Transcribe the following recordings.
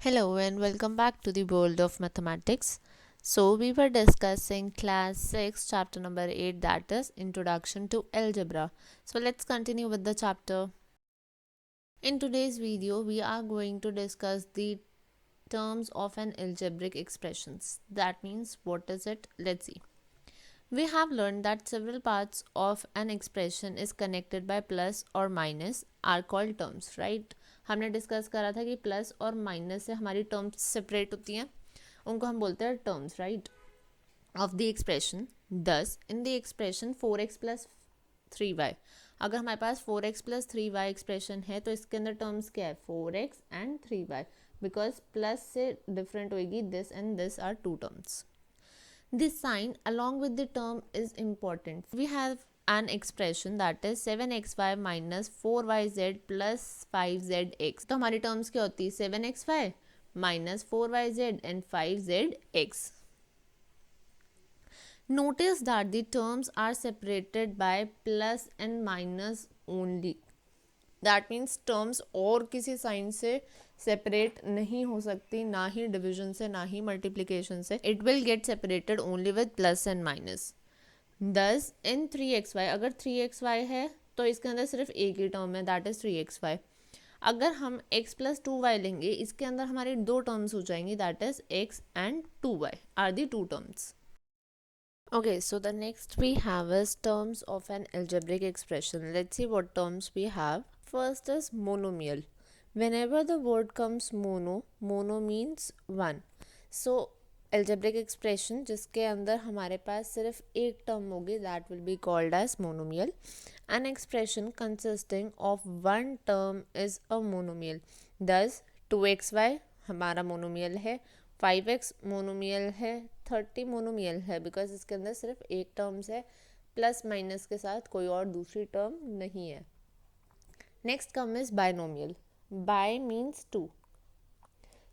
Hello and welcome back to the world of mathematics. So, we were discussing class 6, chapter number 8, that is Introduction to Algebra. So, let's continue with the chapter. In today's video, we are going to discuss the terms of an algebraic expressions. That means, what is it? Let's see. We have learned that several parts of an expression is connected by plus or minus are called terms, right? हमने discuss करा था कि plus और minus से हमारी terms separate होती हैं, उनको हम बोलते हैं terms, right, of the expression. दस in the expression 4x plus 3y, अगर हमारे पास 4x प्लस 3y एक्सप्रेशन है तो इसके अंदर टर्म्स क्या है? 4x and 3y, because plus से डिफरेंट होएगी this and this are two terms. This sign along with the term is important. We have an expression that is 7xy minus 4yz plus 5zx. तो हमारी terms क्या होती है? 7xy minus 4yz and 5zx. Notice that the terms are separated by plus and minus only. That means terms और किसी sign से separate नहीं हो सकती, ना ही डिविजन से ना ही मल्टीप्लिकेशन से. It will get separated only with plus and minus. दस इन 3xy, अगर 3xy है तो इसके अंदर सिर्फ एक ही टर्म है, दैट इज 3xy. अगर हम x प्लस 2y लेंगे, इसके अंदर हमारी दो टर्म्स हो जाएंगी, that is x and 2y are the two terms. Okay, so the next we have is terms of an algebraic expression. Let's see what terms we have. First is monomial. Whenever the word comes mono means one. So algebraic expression जिसके अंदर हमारे पास सिर्फ एक term होगी, that will be called as monomial. An expression consisting of one term is a monomial. Thus 2xy हमारा monomial है, 5x monomial है, 30 monomial है, बिकॉज इसके अंदर सिर्फ एक टर्म्स है, प्लस माइनस के साथ कोई और दूसरी टर्म नहीं है. Next term is binomial. Bi means two.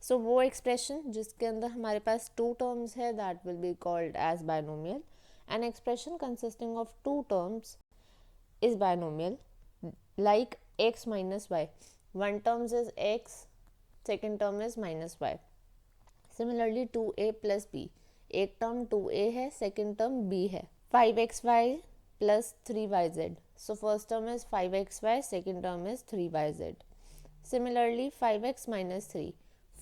So वो एक्सप्रेशन जिसके अंदर हमारे पास टू टर्म्स है, that will be called as binomial. An expression consisting of two terms is binomial, like x minus y. One terms is x, second term is minus y. Similarly 2a plus B, एक term 2a है, second term b है. 5xy plus 3yz, so first term is 5xy, second term is 3yz. Similarly 5x minus 3,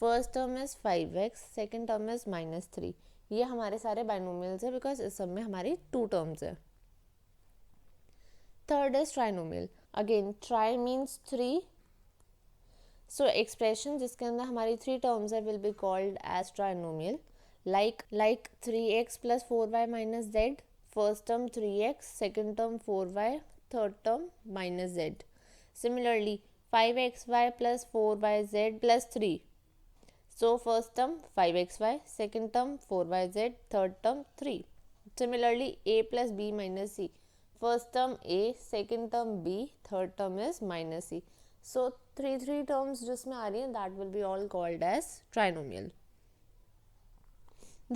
first term is 5x, second term is minus 3. ये हमारे सारे binomials है because इस सब में हमारी टू टर्म्स है. Third is trinomial. Again tri means three. So expression जिसके अंदर हमारी थ्री टर्म्स है will be called as trinomial, like 3x plus 4y minus Z. First term 3x, second term 4y, third term minus Z. Similarly 5xy plus 4yz plus 3. So first term 5xy, second term 4yz, third term 3. Similarly a plus b minus c, first term a, second term b, third term is minus c. So three terms जिसमें आ रही हैं, that will be all called as trinomial.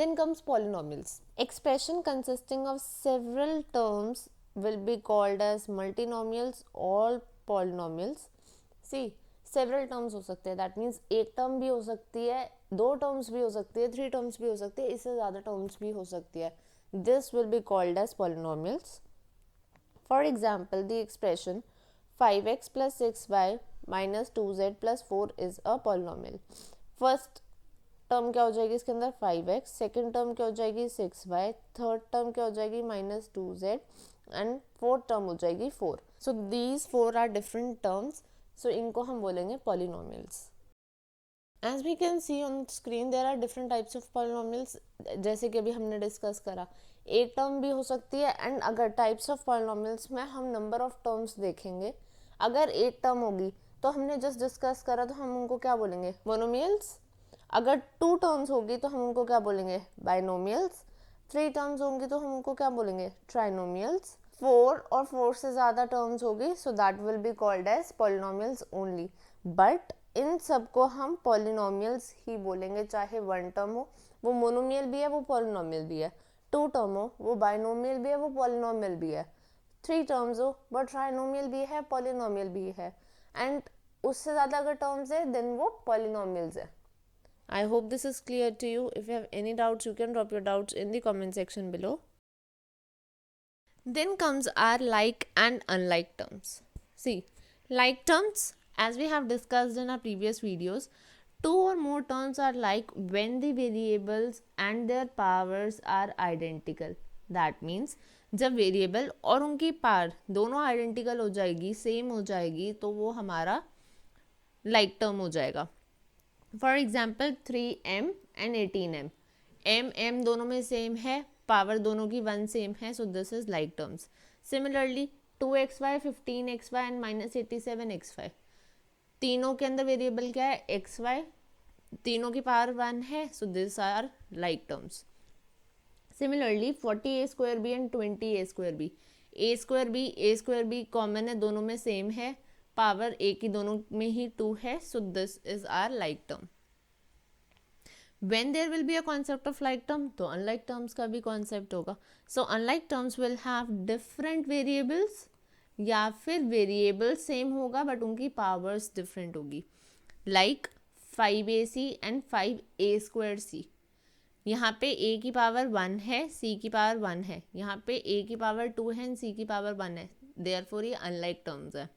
Then comes polynomials. Expression consisting of several terms will be called as multinomials or polynomials. See, several terms हो सकते हैं, that means एक term भी हो सकती है, दो terms भी हो सकती है, three terms भी हो सकती है, इससे ज़्यादा terms भी हो सकती है. This will be called as polynomials. For example, the expression 5x plus 6y minus 2z plus 4 is a polynomial. First term क्या हो जाएगी इसके अंदर? 5x, सेकेंड टर्म क्या हो जाएगी? 6y, थर्ड टर्म क्या हो जाएगी? Minus 2z and fourth term हो जाएगी 4. So these 4 are different terms, so इनको हम बोलेंगे polynomials. As we can see on screen there are different types of polynomials. जैसे कि अभी हमने डिस्कस करा, एक टर्म भी हो सकती है, एंड अगर टाइप्स ऑफ पॉलिनोमियल्स में हम नंबर ऑफ टर्म्स देखेंगे, अगर एक टर्म होगी तो हमने जस्ट डिस्कस करा तो हम उनको क्या बोलेंगे? मोनोमियल्स. अगर टू टर्म्स होगी तो हम उनको क्या बोलेंगे? बाइनोमियल्स. थ्री टर्म्स होंगी तो हम उनको क्या बोलेंगे? ट्राइनोमियल्स. फोर और फोर से ज़्यादा टर्म्स होगी, so that will be called as polynomials only. But इन सबको हम पॉलिनोमियल्स ही बोलेंगे, चाहे वन टर्म हो वो मोनोमियल भी है, वो पॉलिनोमियल भी है. टू टर्म हो वो बाइनोमियल भी है, वो पॉलिनोमियल भी है. थ्री टर्म्स हो वो ट्राइनोमियल भी है, पॉलिनोमियल भी है. एंड उससे ज़्यादा अगर टर्म्स है देन वो पॉलिनोमियल्स है. I hope this is clear to you. If you have any doubts, you can drop your doubts in the comment section below. Then comes our like and unlike terms. See, like terms, as we have discussed in our previous videos, two or more terms are like when the variables and their powers are identical. That means जब variable और उनकी power दोनों identical हो जाएगी, same हो जाएगी, तो वो हमारा लाइक टर्म हो जाएगा. For example 3m and 18m, m दोनों में सेम है, पावर दोनों की 1 सेम है, so this is like terms. Similarly 2xy, 15xy and -87xy, तीनों के अंदर वेरिएबल क्या है, xy, तीनों की पावर 1 है, so this are like terms. Similarly 40a² b and 20a² b, a² b common है, दोनों में सेम है, पावर a की दोनों में ही 2 है, so this is are like term. When there will be a concept of like term, तो unlike terms का भी concept होगा. So unlike terms will have different variables, या फिर variable same होगा but उनकी powers different होगी. Like 5ac and 5a² c. यहाँ पे a की पावर 1 है, c की पावर 1 है, यहाँ पे a की पावर 2 है, c की पावर 1 है, therefore ये unlike terms है.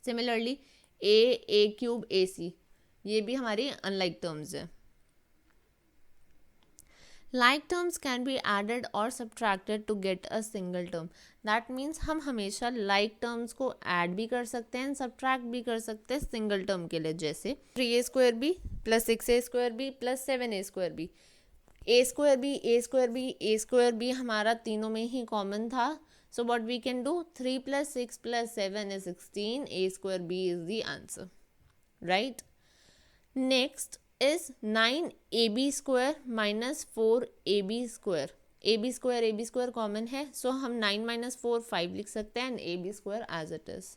Similarly a³ ac, ये भी हमारी unlike terms है. Like terms can be added or subtracted to get a single term. That means हम हमेशा like terms को add भी कर सकते हैं, subtract भी कर सकते हैं single term के लिए, जैसे 3a² plus 6a² plus 7a², a² हमारा तीनों में ही common था. So what we can do, 3 plus 6 plus 7 is 16, a² is the answer, right? Next is 9ab² minus 4ab². ab² common है, सो हम 9 minus 4 5 लिख सकते हैं, and ab² as it is.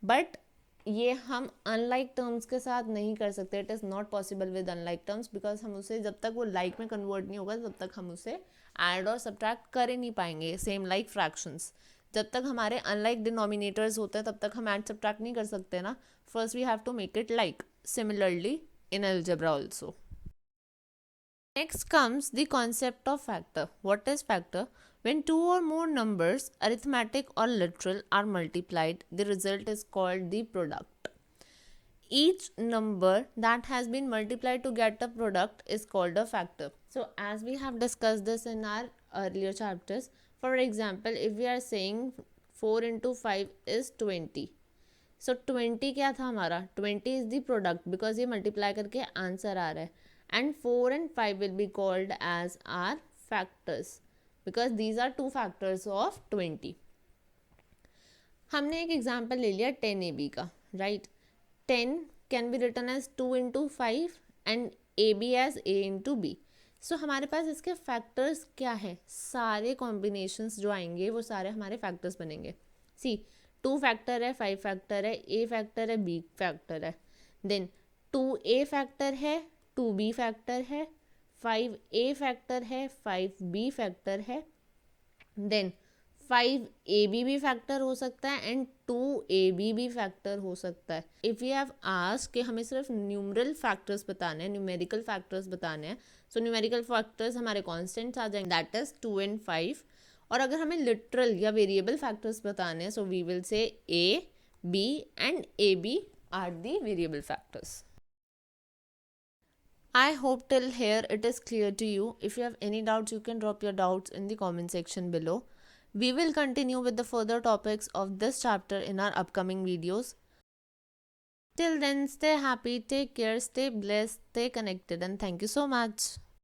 But ये हम अनलाइक टर्म्स के साथ नहीं कर सकते. It is not possible with unlike terms, because हम उसे जब तक वो लाइक में कन्वर्ट नहीं होगा तब तक हम उसे ऐड और सब्ट्रैक्ट कर ही नहीं पाएंगे. सेम लाइक फ्रैक्शंस, जब तक हमारे अनलाइक डिनोमिनेटर्स होते हैं तब तक हम ऐड सब्ट्रैक्ट नहीं कर सकते ना. First we have to make it like. Similarly in algebra also. Next comes the concept of factor. What is factor? When two or more numbers, arithmetic or literal, are multiplied, the result is called the product. Each number that has been multiplied to get a product is called a factor. So as we have discussed this in our earlier chapters, for example, if we are saying 4 into 5 is 20, so 20 क्या था हमारा, 20 is the product, because ये multiply करके answer आ रहा है, and 4 and 5 will be called as are factors, because these are two factors of 20. हमने एक एग्जाम्पल ले लिया 10ab का, right. 10 can be written as 2 into 5 and ab as a into b. So हमारे पास इसके फैक्टर्स क्या है, सारे कॉम्बिनेशंस जो आएंगे वो सारे हमारे फैक्टर्स बनेंगे. सी 2 फैक्टर है, 5 फैक्टर है, a फैक्टर है, b फैक्टर है, देन 2a फैक्टर है, 2b फैक्टर है, 5a फैक्टर है, 5b फैक्टर है, देन 5ab भी फैक्टर हो सकता है एंड 2ab भी फैक्टर हो सकता है. इफ़ यू हैव आस्क्ड कि हमें सिर्फ न्यूमरल फैक्टर्स बताने हैं, न्यूमेरिकल फैक्टर्स बताने हैं, सो न्यूमेरिकल फैक्टर्स हमारे कॉन्स्टेंट्स आ जाएंगे, दैट इज 2 and 5. और अगर हमें लिटरल या वेरिएबल फैक्टर्स बताने हैं, so we will say a, b and ab are the variable factors. I hope till here it is clear to you. If you have any doubts, you can drop your doubts in the comment section below. We will continue with the further topics of this chapter in our upcoming videos. Till then, stay happy, take care, stay blessed, stay connected, and thank you so much.